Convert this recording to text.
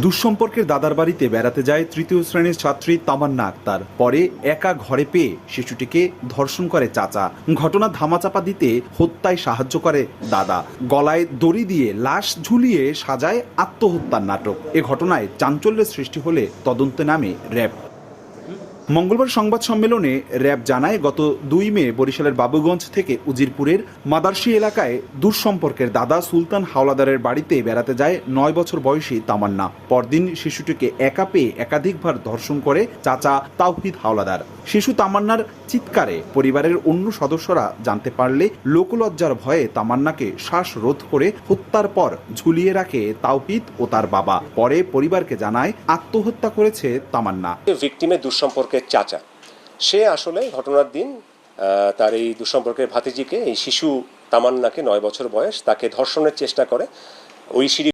দুঃসম্পর্কের দাদার বাড়িতে বেড়াতে যায় তৃতীয় শ্রেণীর ছাত্রী তামান্না আক্তার। পরে একা ঘরে পেয়ে শিশুটিকে ধর্ষণ করে চাচা। ঘটনা ধামাচাপা দিতে হত্যায় সাহায্য করে দাদা। গলায় দড়ি দিয়ে লাশ ঝুলিয়ে সাজায় আত্মহত্যার নাটক। এ ঘটনায় চাঞ্চল্যের সৃষ্টি হলে তদন্তে নামে র্যাব। মঙ্গলবার সংবাদ সম্মেলনে র্যাব জানায়, গত 2 মে বরিশালের বাবুগঞ্জ থেকে উজিরপুরের মাদারশী এলাকায় দুঃসম্পর্কের দাদা সুলতান হাওলাদারের বাড়িতে বেড়াতে যায় 9 বছর বয়সী তামান্না। পরদিন শিশুটিকে একা পেয়ে একাধিকবার ধর্ষণ করে চাচা তাওহিদ হাওলাদার। শিশু তামান্নার চিৎকারে পরিবারের অন্য সদস্যরা জানতে পারলে লোকলজ্জার ভয়ে তামান্নাকে শ্বাসরোধ করে হত্যার পর ঝুলিয়ে রাখে তাওহিদ ও তার বাবা। পরে পরিবারকে জানায় আত্মহত্যা করেছে তামান্না। ভিকটিমের দুঃসম্পর্কের চাচা, সে আসলে ঘটনার দিন তার এই দুঃসম্পর্কের ভাতিজিকে, এই শিশু তামান্নাকে 9 বছর বয়স, তাকে ধর্ষণের চেষ্টা করে। ওই সিঁড়ি